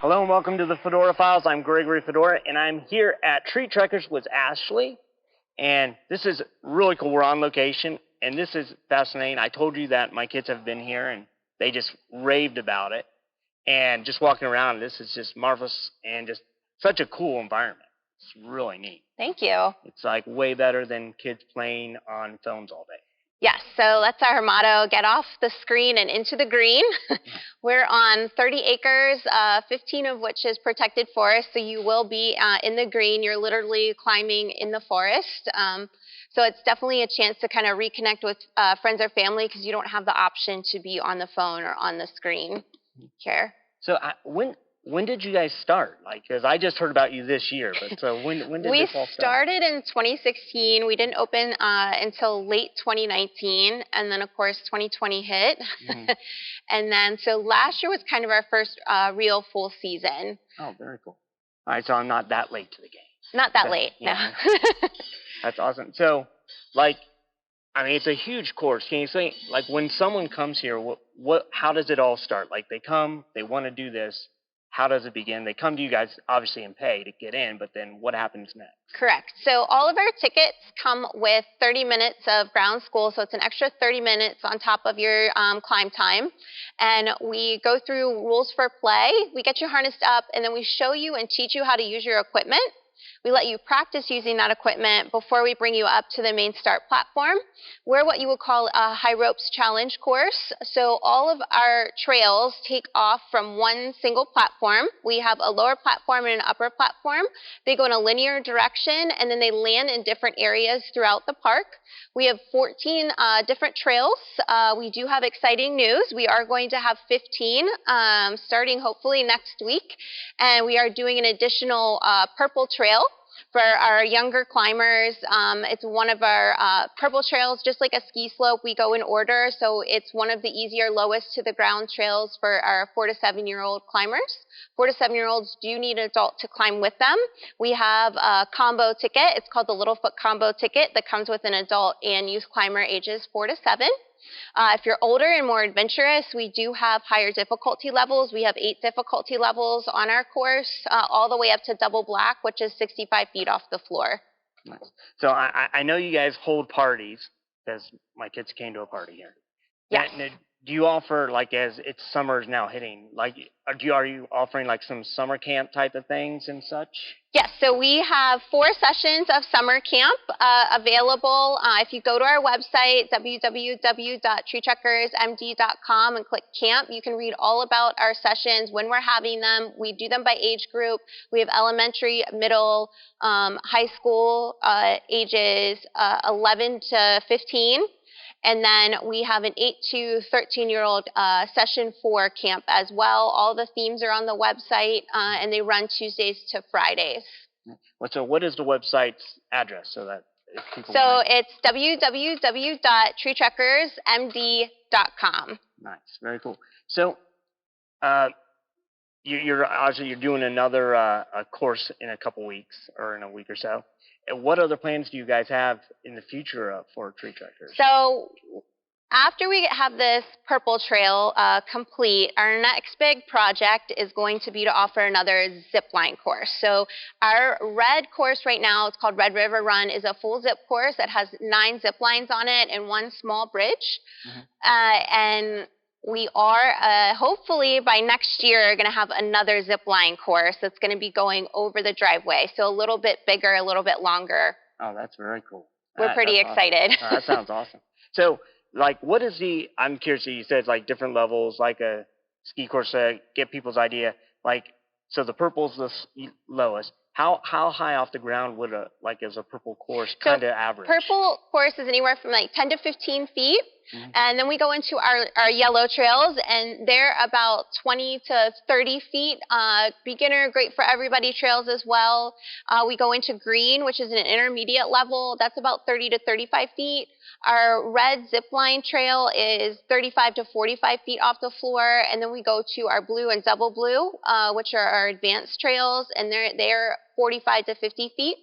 Hello and welcome to the Fedora Files. I'm Gregory Fedora, and I'm here at Tree Trekkers with Ashley. And this is really cool. We're on location, and this is fascinating. I told you that my kids have been here, and they just raved about it. And just walking around, this is just marvelous and just such a cool environment. It's really neat. Thank you. It's like way better than kids playing on phones all day. Yes, so that's our motto, get off the screen and into the green. We're on 30 acres, 15 of which is protected forest, so you will be in the green. You're literally climbing in the forest. So it's definitely a chance to kind of reconnect with friends or family because you don't have the option to be on the phone or on the screen here. So when did you guys start? Like, because I just heard about you this year, but so when did this all start? We started in 2016. We didn't open until late 2019, and then of course 2020 hit. And then so last year was kind of our first real full season. Oh, very cool. All right, so I'm not that late to the game. Not that late, yeah. No. That's awesome. So, like, I mean, it's a huge course. Can you say, like, when someone comes here, how does it all start? Like, they come, they want to do this. How does it begin? They come to you guys, obviously, and pay to get in, but then what happens next? Correct. So all of our tickets come with 30 minutes of ground school, so it's an extra 30 minutes on top of your climb time. And we go through rules for play. We get you harnessed up, and then we show you and teach you how to use your equipment. We let you practice using that equipment before we bring you up to the main start platform. We're what you would call a high ropes challenge course. So all of our trails take off from one single platform. We have a lower platform and an upper platform. They go in a linear direction, and then they land in different areas throughout the park. We have 14 different trails. We do have exciting news. We are going to have 15 starting hopefully next week. And we are doing an additional purple trail for our younger climbers. It's one of our purple trails, just like a ski slope. We go in order, so it's one of the easier, lowest to the ground trails for our 4 to 7-year-old climbers. 4 to 7-year-olds do need an adult to climb with them. We have a combo ticket. It's called the Littlefoot Combo Ticket that comes with an adult and youth climber ages 4 to 7. If you're older and more adventurous, we do have higher difficulty levels. We have 8 difficulty levels on our course, all the way up to double black, which is 65 feet off the floor. Nice. So I know you guys hold parties, because my kids came to a party here. Yes. Now, do you offer, like, as it's summer's now hitting, like, are you offering like some summer camp type of things and such? Yes, so we have 4 sessions of summer camp available. If you go to our website, www.treetrekkersmd.com, and click camp, you can read all about our sessions, when we're having them. We do them by age group. We have elementary, middle, high school ages 11 to 15. And then we have an 8 to 13-year-old session for camp as well. All the themes are on the website, and they run Tuesdays to Fridays. So what is the website's address so that people So it's www.treetrekkersmd.com. Nice, very cool. So you're doing another course in a couple weeks or in a week or so. And what other plans do you guys have in the future for Tree Trekkers? So after we have this purple trail complete, our next big project is going to be to offer another zip line course. So our red course right now, it's called Red River Run, is a full zip course that has 9 zip lines on it and 1 small bridge. And we are, hopefully by next year, going to have another zip line course that's going to be going over the driveway. So a little bit bigger, a little bit longer. Oh, that's very cool. We're pretty excited. Awesome. That sounds awesome. So, like, what is I'm curious, you said it's like different levels, like a ski course to get people's idea. Like, so the purple's the lowest. How high off the ground would is a purple course kind of average? Purple course is anywhere from like 10 to 15 feet. And then we go into our yellow trails, and they're about 20 to 30 feet. Beginner, great for everybody trails as well. We go into green, which is an intermediate level. That's about 30 to 35 feet. Our red zip line trail is 35 to 45 feet off the floor. And then we go to our blue and double blue, which are our advanced trails, and they're 45 to 50 feet.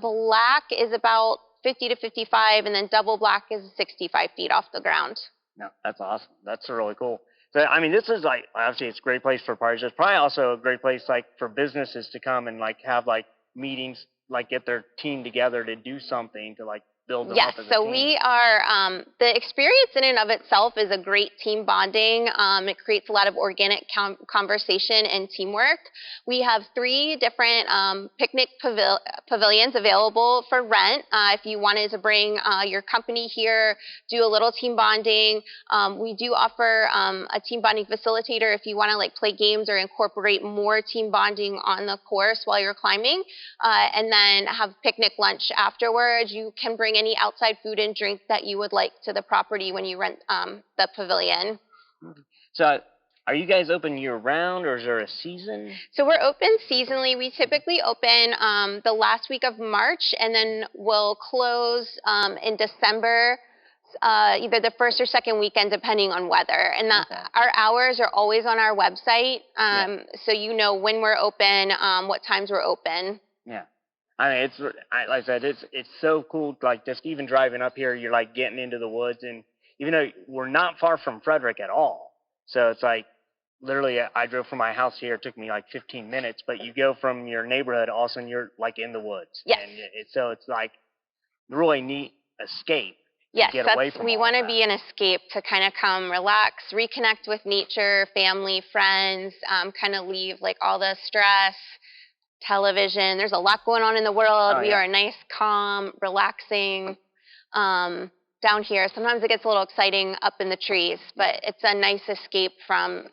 Black is about 50 to 55, and then double black is 65 feet off the ground. No, that's awesome. That's really cool. So, I mean, this is like, obviously it's a great place for parties. It's probably also a great place like for businesses to come and like have like meetings, like get their team together to do something to like build them Yes, up as a so team. we are, the experience in and of itself is a great team bonding. It creates a lot of organic conversation and teamwork. We have 3 different picnic pavilions available for rent. If you wanted to bring your company here, do a little team bonding. We do offer a team bonding facilitator if you want to like play games or incorporate more team bonding on the course while you're climbing. And then have picnic lunch afterwards. You can bring any outside food and drink that you would like to the property when you rent the pavilion. So, are you guys open year-round, or is there a season? So we're open seasonally. We typically open the last week of March, and then we'll close in December, either the first or second weekend, depending on weather. And our hours are always on our website, so you know when we're open, what times we're open. Yeah. I mean, like I said, it's so cool. Like just even driving up here, you're like getting into the woods, and even though we're not far from Frederick at all, so it's like literally I drove from my house here. It took me like 15 minutes, but you go from your neighborhood, all of a sudden you're like in the woods. Yes. And so it's like really neat escape. Yes, get away from we all want to that. be an escape to kind of come relax, reconnect with nature, family, friends, kind of leave like all the stress. Television. There's a lot going on in the world. Oh, we yeah. are nice, calm, relaxing down here. Sometimes it gets a little exciting up in the trees, but it's a nice escape from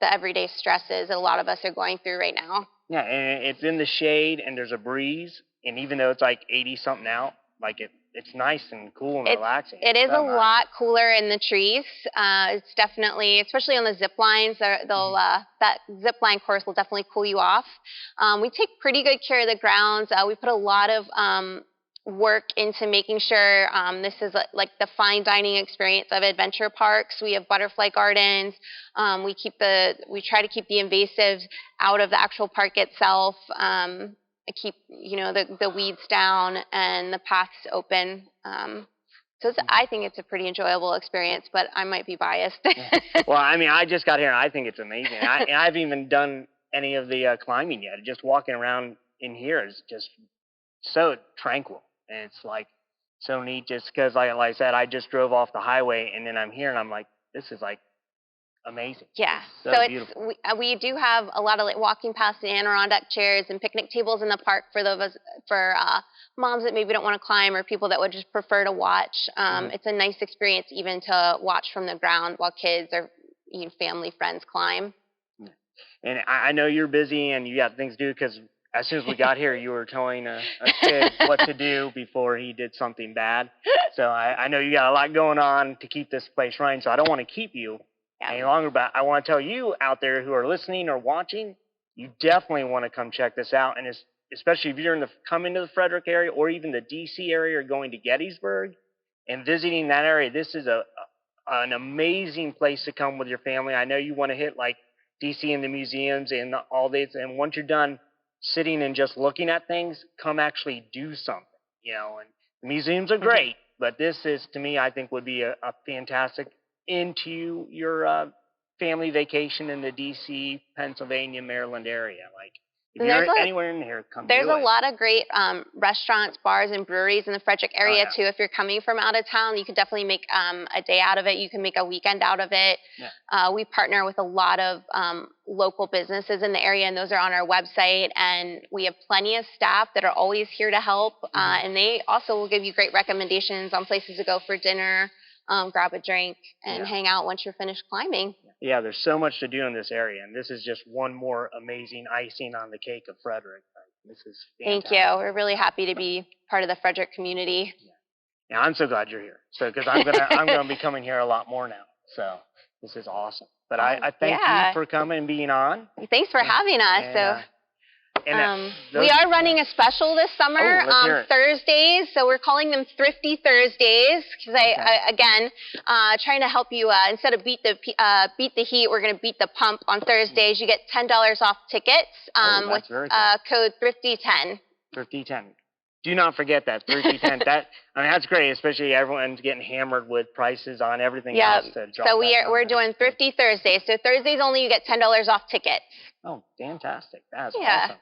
the everyday stresses that a lot of us are going through right now. Yeah, and it's in the shade, and there's a breeze, and even though it's like 80-something out, like it's nice and cool and relaxing. It is a lot cooler in the trees. It's definitely, especially on the zip lines, that zip line course will definitely cool you off. We take pretty good care of the grounds. We put a lot of work into making sure this is like the fine dining experience of adventure parks. We have butterfly gardens. We try to keep the invasives out of the actual park itself. Keep the weeds down and the paths open. So I think it's a pretty enjoyable experience, but I might be biased. Well, I mean, I just got here and I think it's amazing. And I haven't even done any of the climbing yet. Just walking around in here is just so tranquil, and it's like so neat. Just because, like I said, I just drove off the highway and then I'm here and I'm like, this is like amazing. Yeah, so it's we do have a lot of like walking past the Adirondack chairs and picnic tables in the park for moms that maybe don't want to climb or people that would just prefer to watch. It's a nice experience even to watch from the ground while kids or family friends climb. And I know you're busy and you got things to do, because as soon as we got here, you were telling a kid what to do before he did something bad. So I know you got a lot going on to keep this place running, so I don't want to keep you any longer, but I want to tell you out there who are listening or watching, you definitely want to come check this out. And especially if you're coming to the Frederick area or even the DC area or going to Gettysburg and visiting that area, this is an amazing place to come with your family. I know you want to hit like DC and the museums and all this, and once you're done sitting and just looking at things, come actually do something, and the museums are great, but this is, to me, I think would be a fantastic into your family vacation in the DC, Pennsylvania, Maryland area. Like, if you're anywhere in here, come do it. There's a lot of great restaurants, bars, and breweries in the Frederick area, too. If you're coming from out of town, you could definitely make a day out of it. You can make a weekend out of it. Yeah. We partner with a lot of local businesses in the area, and those are on our website. And we have plenty of staff that are always here to help. And they also will give you great recommendations on places to go for dinner, grab a drink, and hang out once you're finished climbing. Yeah, there's so much to do in this area, and this is just one more amazing icing on the cake of Frederick. This is fantastic. Thank you. We're really happy to be part of the Frederick community. Yeah, I'm so glad you're here. So, because I'm gonna be coming here a lot more now. So this is awesome. But I thank you for coming and being on. Thanks for having us. And, we are running a special this summer, Thursdays, so we're calling them Thrifty Thursdays, because again, trying to help you, instead of beat the heat, we're going to beat the pump on Thursdays. You get $10 off tickets with code Thrifty10. Thrifty10. do not forget that 3 10. That's great, especially everyone's getting hammered with prices on everything Yeah. else. To drop So that we're down. doing Thrifty Thursdays. So Thursdays only, you get $10 off tickets. Oh, fantastic! That's Yeah.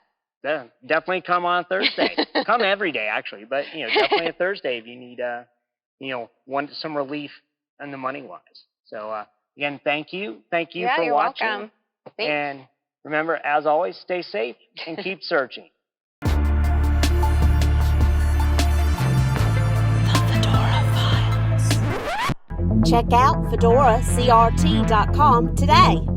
awesome. Definitely come on Thursday. Come every day, actually, but definitely a Thursday if you need some relief in the money wise. So again, thank you Yeah, for you're watching. welcome. Thanks. And remember, as always, stay safe and keep searching. Check out FedoraCRT.com today.